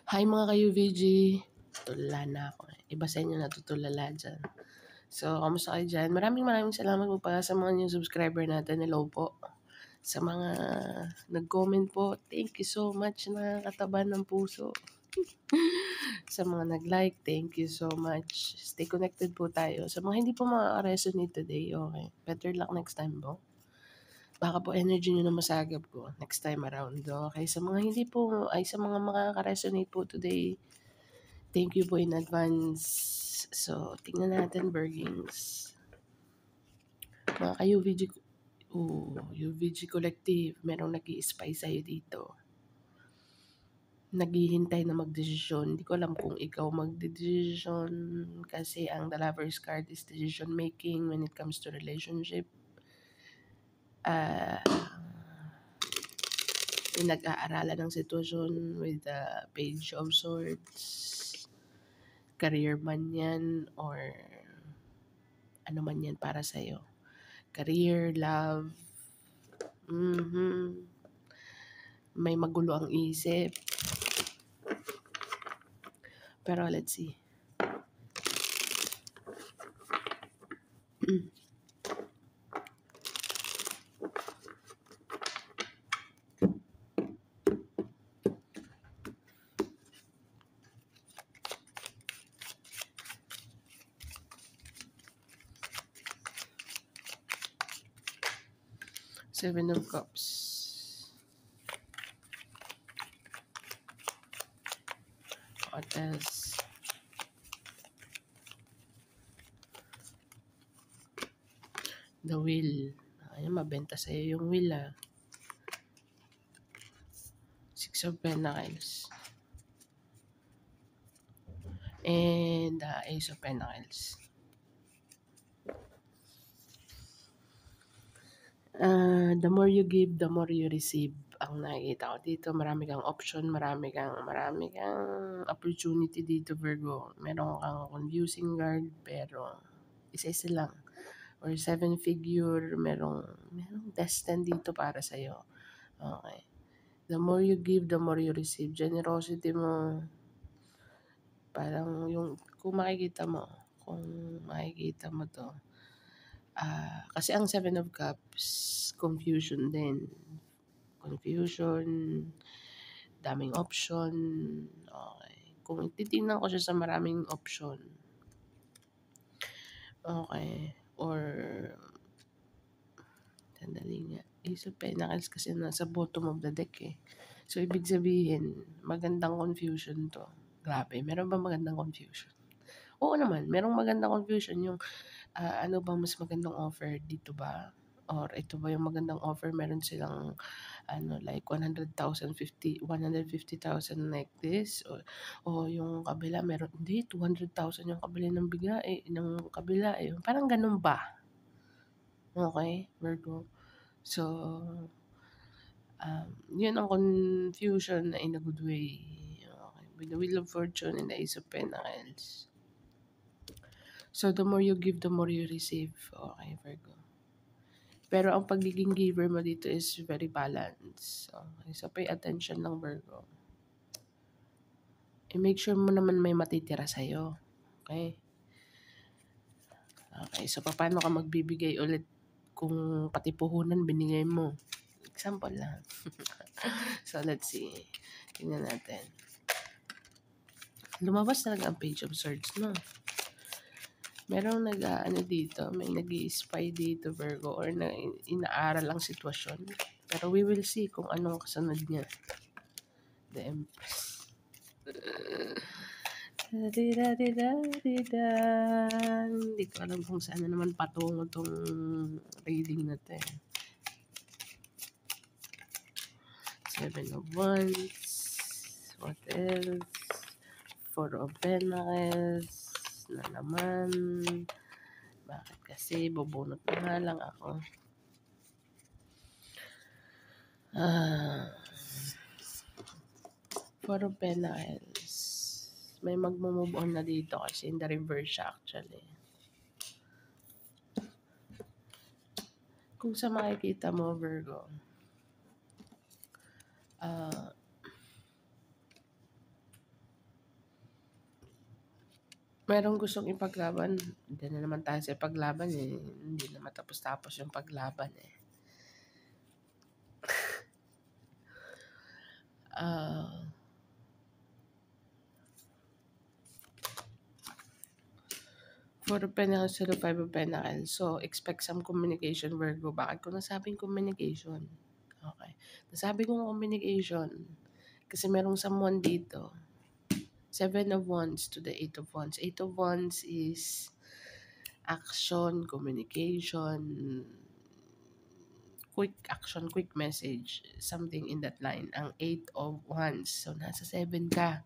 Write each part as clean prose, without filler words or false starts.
Hi mga ka-UVG! Tulala na ako. Iba sa inyo natutulala dyan. So, kamusta kayo dyan? Maraming salamat po pala sa mga new subscriber natin. Hello po. Sa mga nag-comment po, thank you so much. Nakakataba ng puso. Sa mga nag-like, thank you so much. Stay connected po tayo. Sa mga hindi po makaka-resonate today, okay. Better luck next time po. Baka po energy nyo na masagap ko next time around. Okay, sa mga hindi po, sa mga makaka-resonate po today, thank you po in advance. So, tingnan natin, Bergings. Mga ka-UVG, UVG Collective, merong nag-i-spy sa'yo dito. Naghihintay na magdesisyon. Hindi ko alam kung ikaw magdedesisyon kasi ang The Lover's card is decision making when it comes to relationship. Pinag-aaralan ng sitwasyon with the Page of Swords. Career man yan or ano man yan para sa'yo. Career, love, may magulo ang isip. Pero let's see. Seven of Cups. What else? The Wheel. Ayun, mabenta sa'yo yung wheel ah. Six of Pentacles. And Ace of Pentacles. The more you give, the more you receive. Ang nakikita ko dito, marami kang option, marami kang opportunity dito, Virgo. Meron kang confusing card, pero isa-isa lang. Or 7-figure, merong destined dito para sa'yo. Okay. The more you give, the more you receive. Generosity mo, parang yung, kung makikita mo to, kasi ang Seven of Cups, confusion din. Confusion, daming option. Okay. Kung titingnan ko siya sa maraming option. Okay. Or, sandali nga. Ace of Pentacles kasi nasa bottom of the deck eh. So, ibig sabihin, magandang confusion to. Grabe, meron ba magandang confusion? Oo naman, merong magandang confusion. Yung, ano bang mas magandang offer dito ba? Or ito ba yung magandang offer? Meron silang, like 150,000 like this. O yung kabila, meron, hindi, 200,000 yung kabila ng kabila eh. Parang ganun ba? Okay, Virgo. So, yun ang confusion na in a good way. Okay. With the Wheel of Fortune and the Ace of Pentacles. So, the more you give, the more you receive. Okay, Virgo. Pero ang pagiging giver mo dito is very balanced. Okay, so pay attention lang, Virgo. I-make sure mo naman may matitira sa'yo. Okay? Okay, so paano ka magbibigay ulit kung pati puhunan binigay mo? Example lang. So, let's see. Tingnan natin. Lumabas talaga ang Page of Swords, no? Merong dito, may nag-i-spy dito, Virgo, or na inaaral ang sitwasyon. Pero we will see kung anong kasunod niya. The Empress. Hindi ko alam kung saan na naman patungo tong reading na to eh. Seven of Wands. What else? Four of Pentacles. Na naman. Bakit kasi? Bubunot na nga lang ako. Four of Pentacles. May mag-move on na dito kasi in the reverse actually. Kung sa makikita mo, Virgo, Merong gustong ipaglaban, diyan na naman tayo sa ipaglaban eh, hindi na matapos-tapos yung paglaban eh. Ah, 4 of Pentacles to the 5 of Pentacles. So, expect some communication, Virgo. Bakit ko nasabing communication? Okay. Nasabi kong communication kasi merong someone dito. 7 of Wands to the 8 of Wands. 8 of Wands is action, communication, quick action, quick message, something in that line. Ang 8 of Wands. So, nasa 7 ka.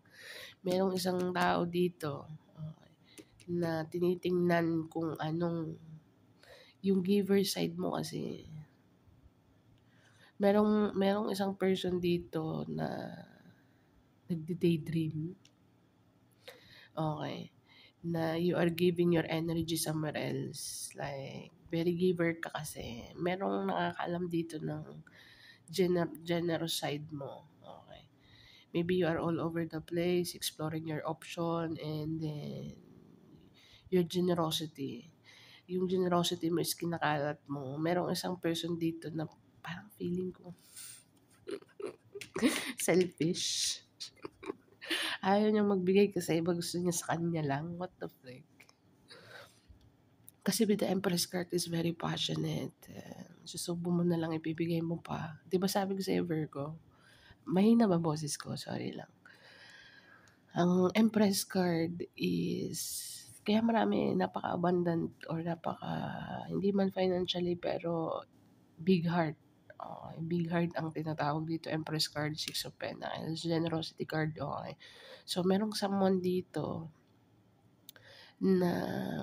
Merong isang tao dito okay, na tinitingnan kung anong yung giver side mo kasi. Merong isang person dito na nagdi-daydream. Okay. Na you are giving your energy somewhere else. Like, very giver ka kasi. Merong nakakaalam dito ng generous side mo. Okay. Maybe you are all over the place, exploring your option, and then your generosity. Yung generosity mo is kinakalat mo. Merong isang person dito na parang feeling ko selfish. Ayaw niyang magbigay kasi iba gusto niya sa kanya lang. What the frick? Kasi with the Empress card is very passionate. Susubo mo na lang, ibibigay mo pa. Di ba sabi ko sa'yo, Virgo? Mahina ba boses ko? Sorry lang. Ang Empress card is, kaya marami napaka-abundant or hindi man financially, pero big heart. Big heart ang tinatawag dito. Empress card, Six of Pentacles, generosity card, okay. So, merong someone dito na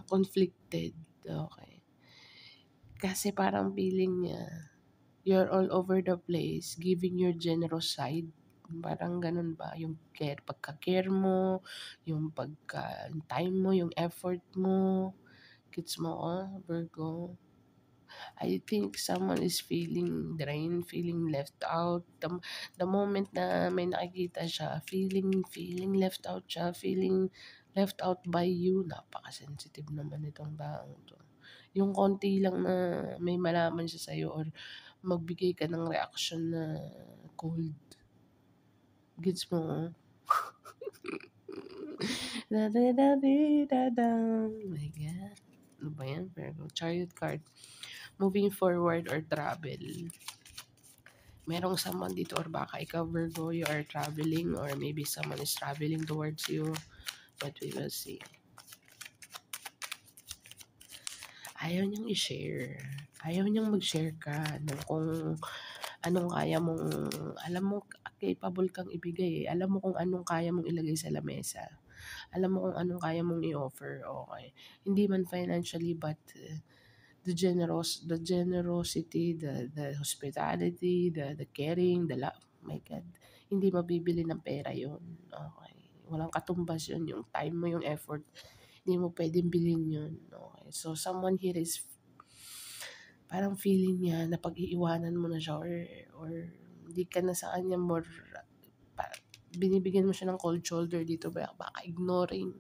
conflicted, okay. Kasi parang feeling niya, you're all over the place, giving your generous side. Parang ganun ba? Yung care, pagka-care mo, yung pagka-time mo, yung effort mo. Gets mo ko, Virgo? I think someone is feeling drained, feeling left out. The moment na may nakikita siya, feeling left out siya, feeling left out by you. Napaka-sensitive naman itong taong to. Yung konti lang na may malaman siya sa'yo or magbigay ka ng reaction na cold. Gets mo? Da-da-da-di-da-da. Oh my God. Ano ba yan, Virgo? Chariot card. Moving forward or travel. Merong someone dito or baka ikaw, Virgo, you are traveling or maybe someone is traveling towards you. But we will see. Ayaw niyang i-share. Ayaw niyang mag-share ka ng kung anong kaya mong, alam mo, capable kang ibigay eh. Alam mo kung anong kaya mong ilagay sa lamesa. Alam mo kung anong kaya mong i-offer, okay. Hindi man financially, but the generosity, the hospitality, the caring, the love. My God, hindi mabibili ng pera yun. Okay. Walang katumbas yun. Yung time mo, yung effort, hindi mo pwedeng bilhin yun. Okay. So, someone here is parang feeling niya na pag-iiwanan mo na siya or hindi ka na sa kanya more binibigyan mo siya ng cold shoulder dito baka ignoring.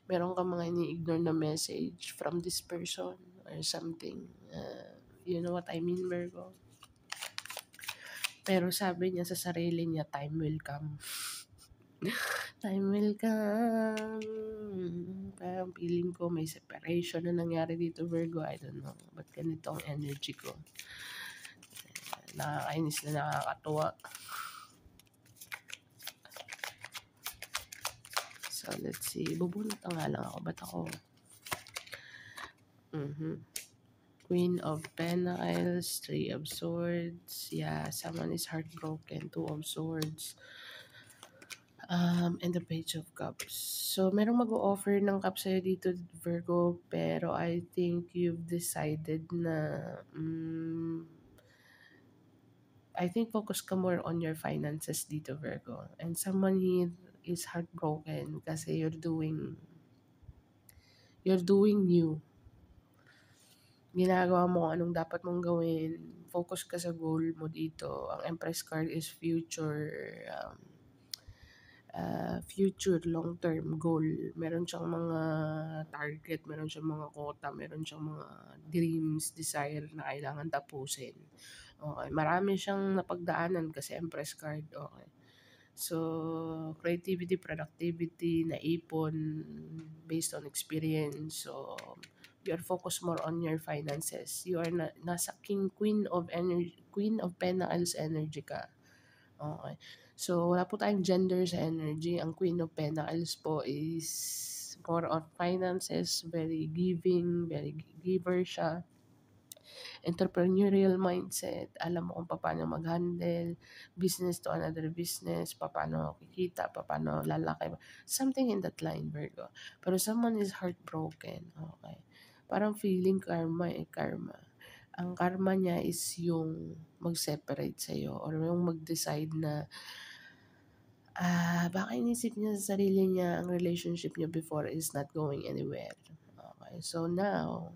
Meron kang mga ini-ignore na message from this person or something. You know what I mean, Virgo? Pero sabi niya sa sarili niya, time will come. Time will come. Parang feeling ko may separation na nangyari dito, Virgo. I don't know. Ba't ganito ang energy ko? Nakakainis na nakakatuwa. So, let's see. Bubunot na nga lang ako. Ba't ako? Queen of Pentacles, Three of Swords. Yeah, someone is heartbroken. Two of Swords. And the Page of Cups. So, merong mag-o-offer ng cup sa'yo dito, Virgo. Pero I think you've decided na I think focus ka more on your finances dito, Virgo. And someone here is heartbroken kasi you're doing you. Ginagawa mo kung anong dapat mong gawin. Focus ka sa goal mo dito. Ang Empress card is future. future long-term goal. Meron siyang mga target, meron siyang mga quota, meron siyang mga dreams, desire na kailangan tapusin. Okay, marami siyang napagdaanan kasi Empress card. Okay. So, creativity, productivity, naipon based on experience. So, you are focused more on your finances. You are nasa Queen of Energy, Queen of Pentacles energy ka. Okay. So, wala po tayong gender sa energy. Ang Queen of Pentacles po is more on finances, very giving, very giver siya. Entrepreneurial mindset, alam mo kung paano mag-handle, business to another business, paano kikita, paano lalaki, something in that line, Virgo. Pero someone is heartbroken, okay. Parang feeling karma. Ang karma niya is yung mag-separate sa'yo or yung mag-decide na baka inisip niya sa sarili niya ang relationship niya before is not going anywhere. Okay, so now,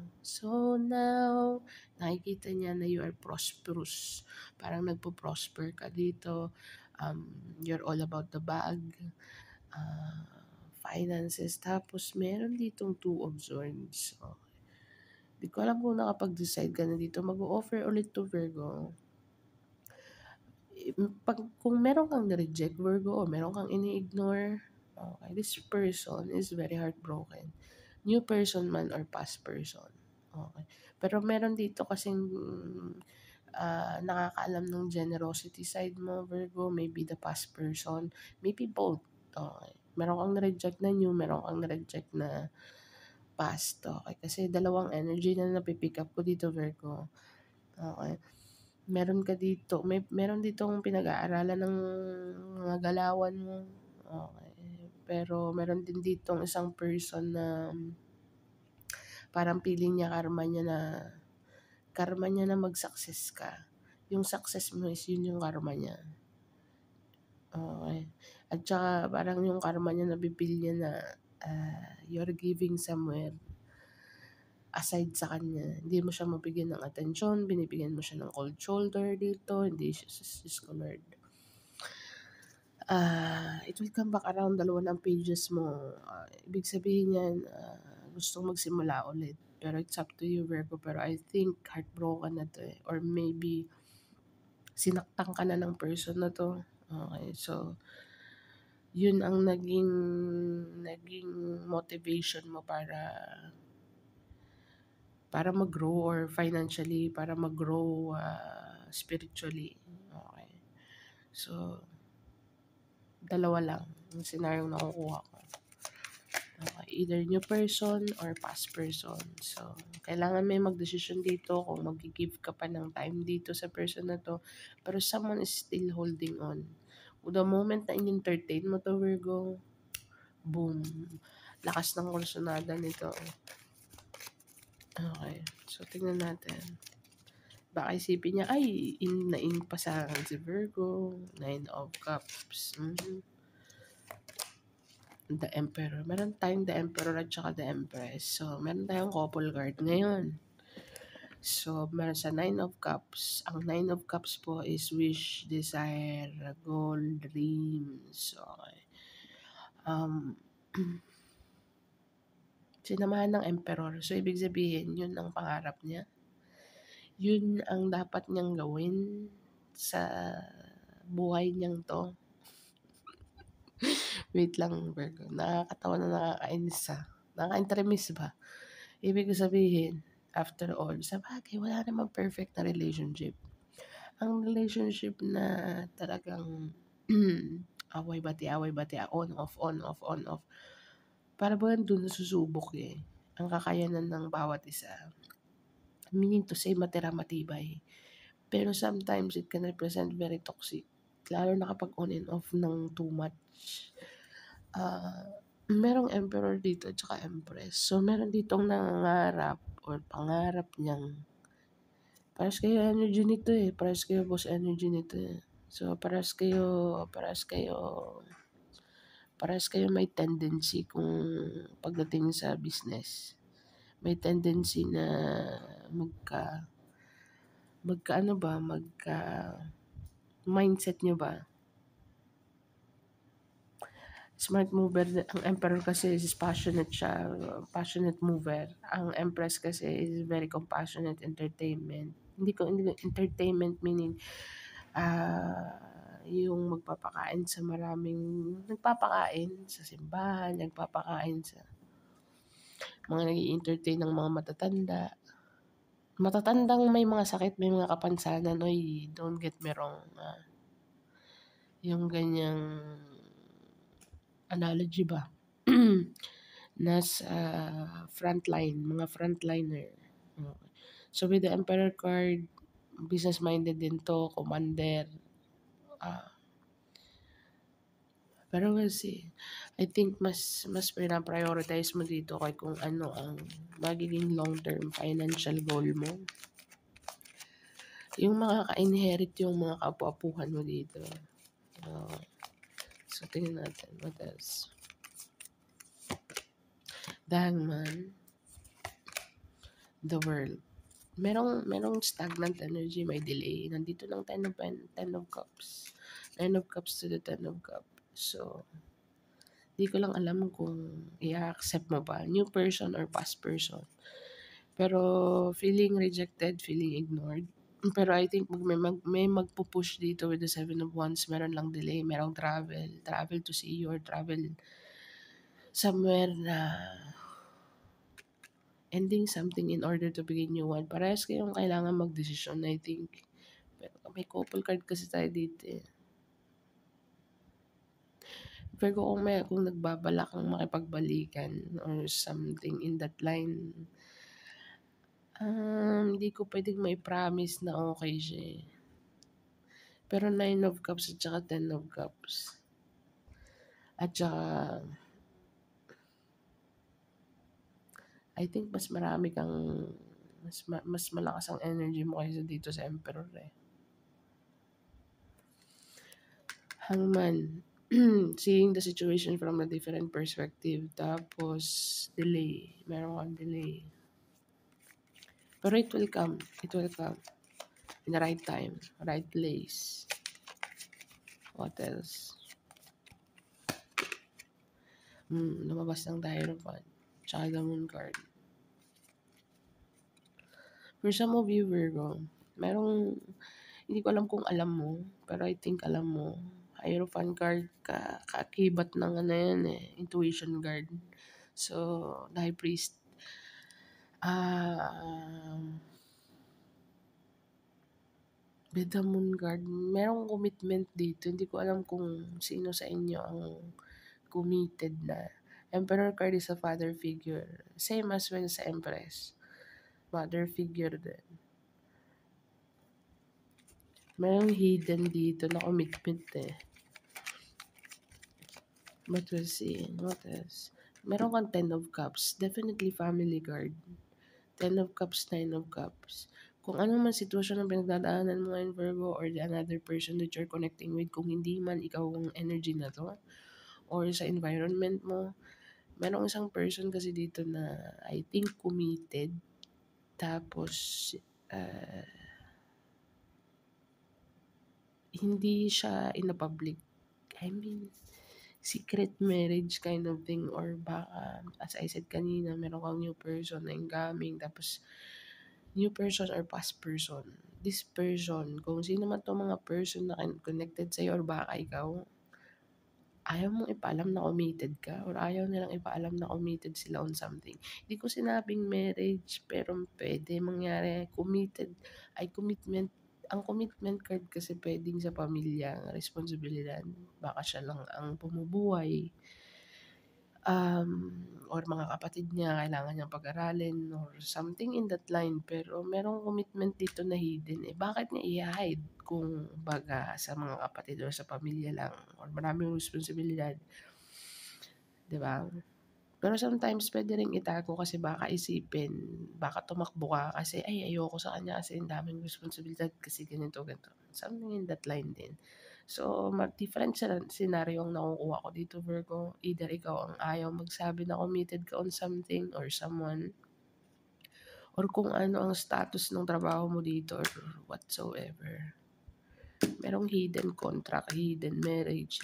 nakikita niya na you are prosperous. Parang nagpo-prosper ka dito. You're all about the bag, finances. Tapos, meron ditong two of swords. Okay. Di ko alam kung nakapag-decide ka na dito. Mag-o-offer ulit to Virgo. Kung meron kang na-reject Virgo o meron kang ini-ignore, okay, this person is very heartbroken. New person man or past person. Okay. Pero meron dito kasing nakakaalam ng generosity side mo, Virgo, maybe the past person, maybe both. Okay. Meron kang na-reject na new, meron kang na-reject na past. Okay. Kasi dalawang energy na napipick up ko dito, Virgo. Okay. Meron ka dito, meron ditong pinag-aaralan ng mga galawan mo. Okay. Pero meron din ditong isang person na parang feeling niya karma niya na mag-success ka. Yung success mo is yun yung karma niya. Okay. At saka parang yung karma niya nabibili niya na you're giving somewhere aside sa kanya. Hindi mo siya mabigyan ng atensyon, binibigyan mo siya ng cold shoulder dito, hindi siya discolored. It will come back around, dalawa ng pages mo. Ibig sabihin yan, gustong magsimula ulit. Pero it's up to you, Virgo. Pero I think heartbroken na to eh. Or maybe sinaktan ka na ng person na to. Okay, so yun ang naging motivation mo para mag-grow or financially, para mag-grow spiritually. Okay. So, dalawa lang yung scenario na nakukuha ko. Okay. Either new person or past person. So, kailangan may mag-decision dito kung mag-give ka pa ng time dito sa person na to. Pero someone is still holding on. The moment na in-entertain mo to, Virgo, boom. Lakas ng kursunada nito. Okay. So, tingnan natin. Baka isipin niya, ay, in pa sa akin si Virgo. 9 of Cups. The Emperor. Meron tayong The Emperor at saka The Empress. So, meron tayong couple card ngayon. So, meron sa 9 of Cups. Ang 9 of Cups po is wish, desire, goal, dreams. Okay. Sinamahan ng Emperor. So, ibig sabihin, yun ang pangarap niya. Yun ang dapat niyang gawin sa buhay niyang to. Wait lang, Virgo. Nakakatawa na nakakainis ha. Nakaka-intermiss ba? Ibig sabihin, after all, sa bagay, wala namang perfect na relationship. Ang relationship na talagang away-bati, on, off, on, off, on, off. Para ba doon nasusubok eh. Ang kakayanan ng bawat isa. Meaning to say, matibay. Pero sometimes it can represent very toxic. Lalo na kapag on and off ng too much. Merong Emperor dito at saka Empress. So, meron ditong nangangarap or pangarap niyang pares kayo energy nito eh. Pares kayo boss energy nito eh. So, pares kayo may tendency kung pagdating sa business. May tendency na mindset nyo ba? Smart mover, ang Emperor kasi is passionate siya, passionate mover. Ang Empress kasi is very compassionate entertainment. Hindi entertainment meaning yung magpapakain sa maraming, nagpapakain sa simbahan, nagpapakain sa mga nag-i-entertain ng mga matatanda. Matatandang may mga sakit, may mga kapansanan, oy, don't get me wrong. Yung ganyang analogy ba? Nasa frontline, mga frontliner. Okay. So with the Emperor card, business-minded din to, commander. Pero kasi, I think mas pina-prioritize mo dito kay kung ano ang magiging long-term financial goal mo. Yung makaka-inherit yung mga kapu-apuhan mo dito. So, tingnan natin. What else? The Hangman. The World. Merong stagnant energy, may delay. Nandito ng 10 of Cups. 9 of Cups to the 10 of Cups. So, di ko lang alam kung i-accept mo ba. New person or past person. Pero, feeling rejected, feeling ignored. Pero I think may magpupush dito with the 7 of Wands. Meron lang delay, merong travel to see you or travel somewhere na ending something in order to begin new one. Parehas kayong kailangan magdesisyon, I think. Pero may couple card kasi tayo dito eh. Pero kung nagbabala kang makipagbalikan or something in that line, hindi ko pwedeng may promise na okay siya eh. Pero 9 of Cups at saka 10 of Cups. At saka, I think mas marami kang, mas malakas ang energy mo kaysa dito sa Emperor eh. Hangman. Seeing the situation from a different perspective. Tapos, delay. Meron kang delay. Pero it will come. It will come. In the right time. Right place. What else? Lumabas ng Hierophant. Tsaka the Moon card. For some of you, Virgo, merong, hindi ko alam kung alam mo, pero I think alam mo. Hierophant card, kakibat ng ano yan eh, intuition guard. So, the High Priest. With the Moon card, merong commitment dito. Hindi ko alam kung sino sa inyo ang committed na. Emperor card is a father figure. Same as well sa Empress. Mother figure din. Merong hidden dito na commitment eh. But we'll see. What else? Meron kang 10 of Cups. Definitely family card. 10 of Cups, 9 of Cups. Kung ano man sitwasyon ang pinagdadaanan mo ngayon, Virgo, or the another person that you're connecting with, kung hindi man ikaw ang energy na to, or sa environment mo, merong isang person kasi dito na I think committed. Tapos, hindi siya in a public. I mean, secret marriage kind of thing or baka, as I said kanina, meron kang new person na incoming, tapos new person or past person. This person, kung sino man to mga person na connected sa'yo or baka ikaw, ayaw mong ipaalam na committed ka or ayaw nilang ipaalam na committed sila on something. Hindi ko sinabing marriage, pero pwede mangyari committed, ay commitment. Ang commitment card kasi pwedeng sa pamilya, responsibilidad. Baka siya lang ang bumubuhay. Or mga kapatid niya, kailangan niyang pag-aralin or something in that line. Pero merong commitment dito na hidden. Eh, bakit niya i-hide kung baga sa mga kapatid or sa pamilya lang or maraming responsibilidad? Diba? Pero sometimes pwede rin itago kasi baka isipin, baka tumakbo ka kasi ay ayoko sa kanya kasi ang daming responsibilidad kasi ganito. Something in that line din. So, different scenario ang nakukuha ko dito, Virgo. Either ikaw ang ayaw magsabi na committed ka on something or someone, or kung ano ang status ng trabaho mo dito or whatsoever. Merong hidden contract, hidden marriage,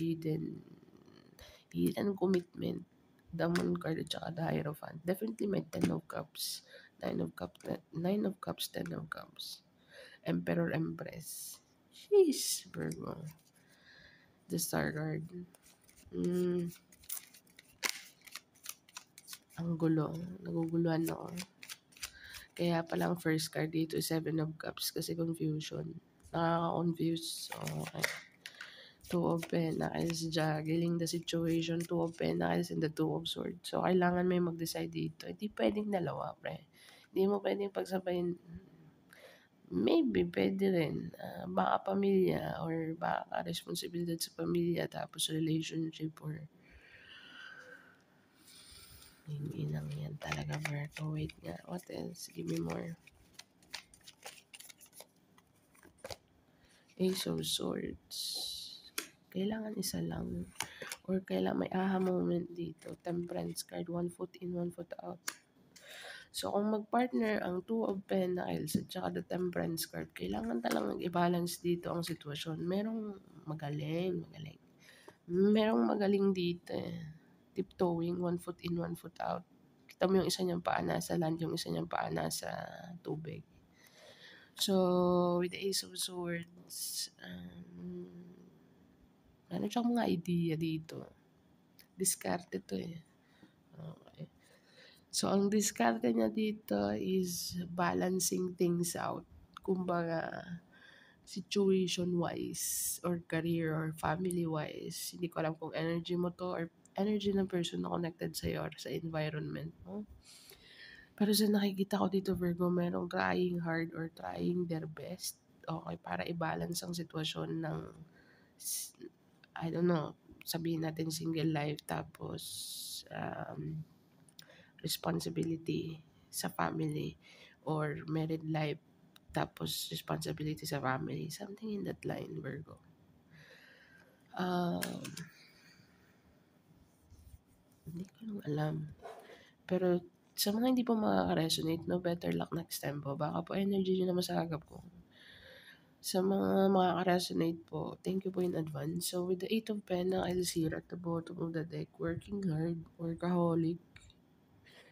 Hidden commitment, the Moon card at saka the Hierophant. Definitely may Ten of Cups, Nine of Cups, Ten of Cups. Emperor, Empress. Sheesh, Virgo. The Star card. Mm, ang gulo. Naguguluhan ako. Kaya palang first card dito, Seven of Cups kasi confusion. Nakaka-confuse. Okay. Two of Pentacles, juggling the situation, Two of Pentacles and the Two of Swords. So, kailangan may mag-decide dito. Hindi pwedeng dalawa, pre. Hindi mo pwedeng pagsabayin. Maybe, pwede rin. Baka pamilya or baka responsibilidad sa pamilya tapos relationship or hindi lang yan talaga, Virgo. Wait nga. What else? Give me more. Ace of Swords. Kailangan isa lang. Or kailangan may aha moment dito. Temperance card. One foot in, one foot out. So, kung mag-partner ang Two of Pentacles at saka the Temperance card, kailangan talagang i-balance dito ang sitwasyon. Merong magaling. Merong magaling dito eh. Tiptoeing, one foot in, one foot out. Kita mo yung isa niyang paa nasa land, yung isa niyang paa nasa tubig. So, with the Ace of Swords, meron siyang mga idea dito. Diskarte to eh. Okay. So, ang diskarte niya dito is balancing things out. Kumbaga, situation-wise or career or family-wise. Hindi ko alam kung energy mo to or energy ng person na connected sa'yo or sa environment mo. Pero sa nakikita ko dito, Virgo, merong trying hard or trying their best. Okay, para i-balance ang sitwasyon ng, I don't know, sabihin natin single life tapos responsibility sa family or married life tapos responsibility sa family. Something in that line, Virgo. Hindi ko lang alam. Pero sa mga hindi po makaka-resonate, no, better luck next time po. Baka po energy nyo na masagap ko. Sa mga makaka-resonate po, thank you po in advance. So with the 8 of Pentacles here at the bottom of the deck, working hard, workaholic,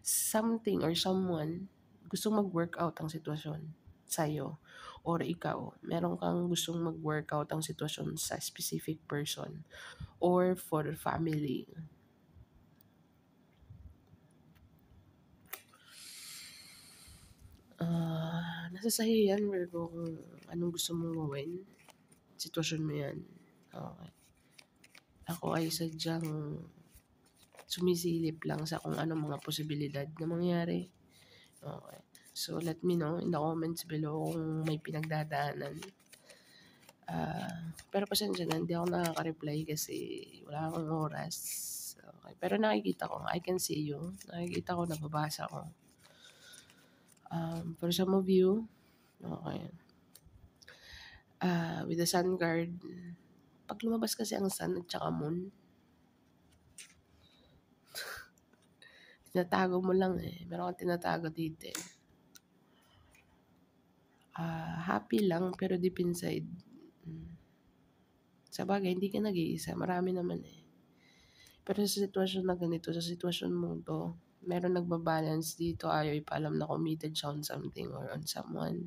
something or someone gusto mag-workout ang sitwasyon sa'yo or ikaw, meron kang gustong mag-workout ang sitwasyon sa specific person or for family. Nasa sa'yo yan, Virgo, kung anong gusto mong gawin. Sitwasyon mo yan. Okay. Ako ay sadyang sumisilip lang sa kung anong mga posibilidad na mangyari. Okay. So, let me know in the comments below kung may pinagdadaanan. Pero pasensya na, hindi ako nakaka-reply kasi wala akong oras. Okay. Pero nakikita ko, I can see you. Nakikita ko, nababasa ko. For some of you, okay. With the Sun card, pag lumabas kasi ang Sun at saka Moon, tinatago mo lang eh. Meron kang tinatago dito eh. Happy lang pero deep inside. Sa bagay, hindi ka nag-iisa. Marami naman eh. Pero sa sitwasyon na ganito, sa sitwasyon mo to, meron nagbabalance dito, ayaw ipaalam na committed siya on something or on someone.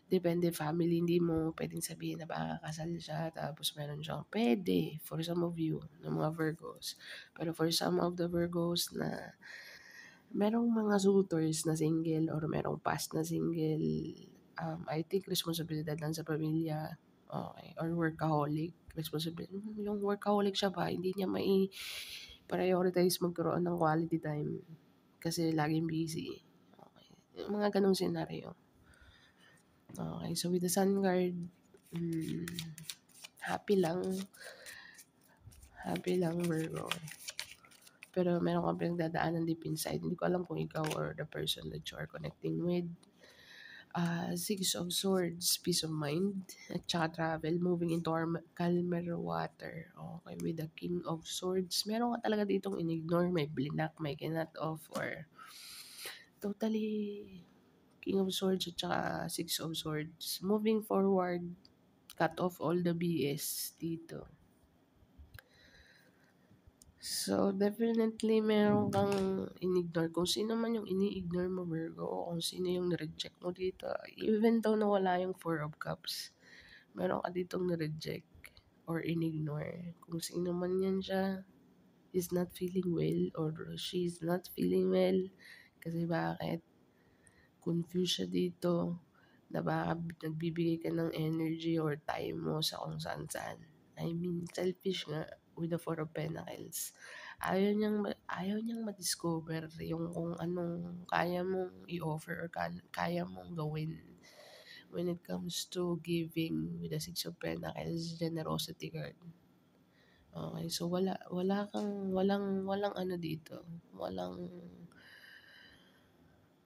Depende family, hindi mo pwedeng sabihin na baka kasal siya, tapos meron siyang pwede for some of you, ng mga Virgos. Pero for some of the Virgos na merong mga suitors na single or merong past na single, I think responsibilidad lang sa pamilya, okay, or workaholic. Yung workaholic siya ba, hindi niya prioritize magkaroon ng quality time kasi laging busy. Okay. Yung mga ganong senaryo. Okay, so with the Sun card, happy lang. Happy lang, Virgo. Pero meron kang pinagdadaanan deep inside. Hindi ko alam kung ikaw or the person that you are connecting with. Six of Swords, peace of mind, at saka travel, moving into calmer water. Okay, with the King of Swords, meron ka talaga ditong in-ignore, may blinak, may cannot off, or totally King of Swords at saka Six of Swords. Moving forward, cut off all the BS dito. So, definitely meron kang in-ignore. Kung sino man yung ini-ignore mo, Virgo, o kung sino yung nireject mo dito, even though nawala yung Four of Cups, meron ka ditong nireject or in-ignore. Kung sino man yan siya, is not feeling well or she's not feeling well. Kasi bakit? Confused siya dito na baka nagbibigay ka ng energy or time mo sa kung saan-saan. I mean, selfish nga with the Four of Pentacles. Ayaw niyang ma-discover yung kung anong kaya mong i-offer or kaya mong gawin when it comes to giving with the Six of Pentacles, generosity card. Okay, so walang ano dito, walang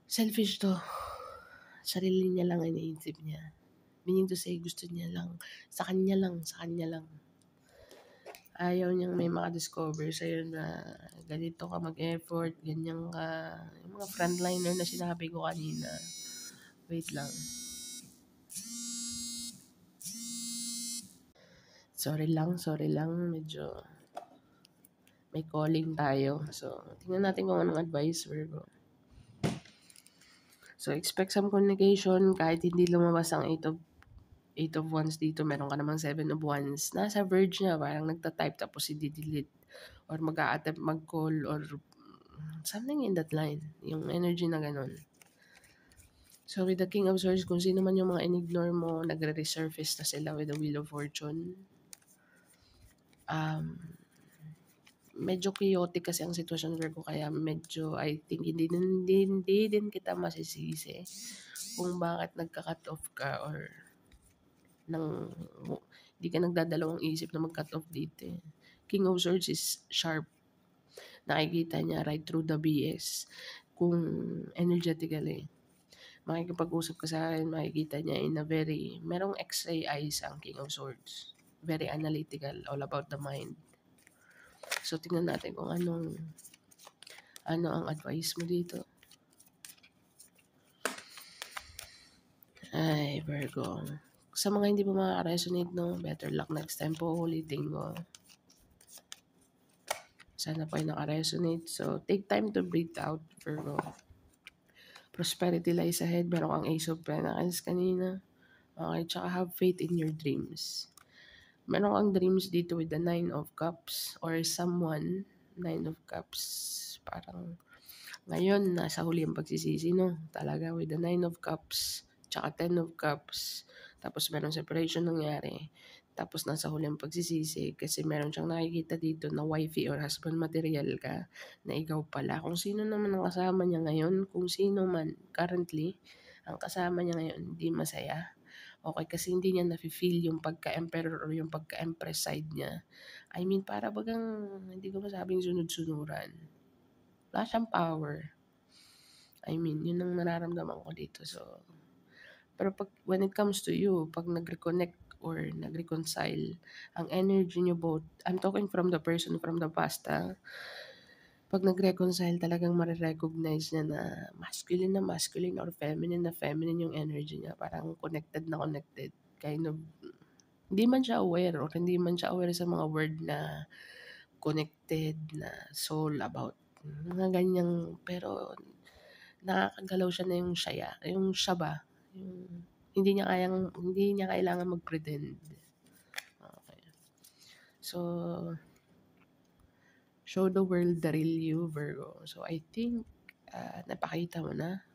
selfish 'to. Sarili niya lang iniisip niya. Meaning to say gusto niya lang, sa kanya lang. Ayaw niyang may maka-discover sa'yo na ganito ka mag-effort, ganyan ka. Yung mga frontliner na sinabi ko kanina. Wait lang. Sorry lang, medyo may calling tayo. So, tingnan natin kung anong advice, Virgo. So, expect some communication kahit hindi lumabas ang 8 of Wands dito. Meron ka namang 7 of Wands. Nasa verge niya, parang nagta-type tapos i-delete or mag-a-attempt mag-call or something in that line. Yung energy na ganun. So, with the King of Swords, kung sino man yung mga in-ignore mo, nagre-resurface na sila with the Wheel of Fortune. Medyo chaotic kasi ang sitwasyon, Virgo, kaya medyo, I think, hindi din kita masisisi kung bakit nagka-cut off ka or hindi ka nagdadalawang isip na mag-cut off dito eh. King of Swords is sharp. Nakikita niya right through the BS. Kung energetically, makikipag-usap ka sa akin, makikita niya in a merong X-ray eyes ang King of Swords. Very analytical, all about the mind. So, tingnan natin kung ano ang advice mo dito. Ay, Virgo. Sa mga hindi pa maka-resonate, no, better luck next time po, ulitin ko. Sana po ay naka-resonate. So, take time to breathe out, Virgo. Prosperity lies ahead. Meron kang Ace of Pentacles kanina. Okay, tsaka have faith in your dreams. Meron kang dreams dito with the 9 of Cups or someone, 9 of Cups. Parang ngayon, nasa huli ang pagsisisi, no? Talaga, with the 9 of Cups, tsaka 10 of Cups. Tapos meron separation nangyari. Tapos nasa huli ang pagsisisi kasi meron siyang nakikita dito na wifey or husband material ka na ikaw pala. Kung sino naman ang kasama niya ngayon, kung sino man currently, ang kasama niya ngayon hindi masaya. Okay, kasi hindi niya nafe-feel yung pagka-emperor or yung pagka-empress side niya. I mean, para bagang, hindi ko masabing sunod-sunuran. Wala siyang power. I mean, yun ang nararamdaman ko dito. So, pero when it comes to you, pag nag-reconnect or nag-reconcile, ang energy niyo both, I'm talking from the person from the past, pag nag-reconcile talagang marirecognize niya na masculine or feminine na feminine yung energy niya. Parang connected na connected. Kind of, hindi man siya aware or hindi man siya aware sa mga word na connected na soul about mga ganyang, pero nakakagalaw siya na yung siya ba, yung hindi niya kailangan mag-pretend. Okay. So, show the world the real you, Virgo. So, I think, napakita mo na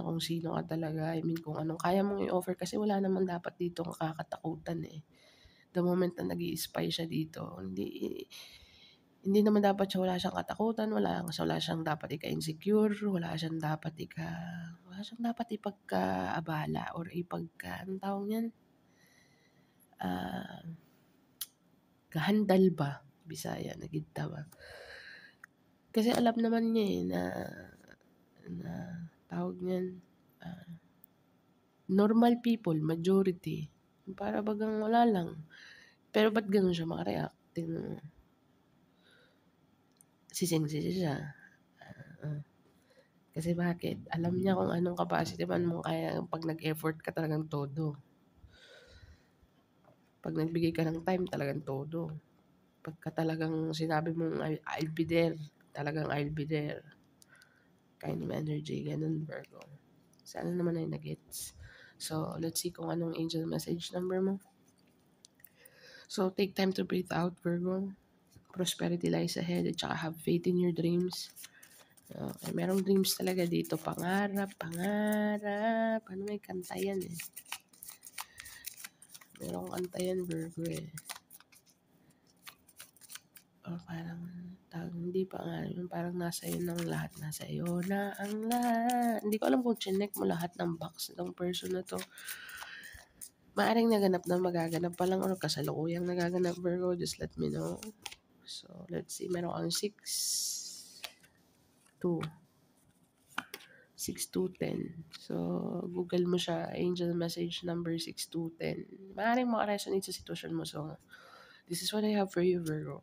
kung sino ka talaga. I mean, kung anong kaya mong i-offer kasi wala naman dapat dito ang kakatakutan eh. The moment na nag-i-spy siya dito, hindi naman dapat siya, wala siyang katakutan, wala siyang dapat ika-insecure, wala siyang dapat ipagka-abala or anong tawag niyan? Kahandal ba? Bisaya, nagita ba? Kasi alam naman niya na tawag niyan, normal people, majority, para bagang wala lang. Pero ba't ganun siya makareact? Tingnan mo. Sising-sisi siya. Kasi bakit? Alam niya kung anong capacity man mo kaya pag nag-effort ka talagang todo. Pag nagbigay ka ng time talagang todo. Pagka talagang sinabi mong I'll be there, talagang I'll be there. Kind of energy, ganun Virgo. Sana naman ay nagets. So, let's see kung anong angel message number mo. So, take time to breathe out, Virgo. Prosperity lies ahead at saka have faith in your dreams. Okay, merong dreams talaga dito. Pangarap, pangarap. Ano may kanta yan eh. Merong kanta yan, Virgo eh. O parang, hindi pa nga, yung parang nasa iyo ng lahat. Nasa iyo na ang lahat. Hindi ko alam kung chinek mo lahat ng box ng person na to. Maaring naganap na magaganap pa lang or kasalukuyang nagaganap, Virgo. Just let me know. So, let's see. Meron kang 6, 2, 6210. So, Google mo siya, angel message number 6210. Maaaring makaresonate sa sitwasyon mo. So, this is what I have for you, Virgo.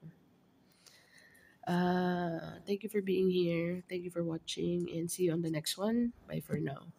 Thank you for being here. Thank you for watching and see you on the next one. Bye for now.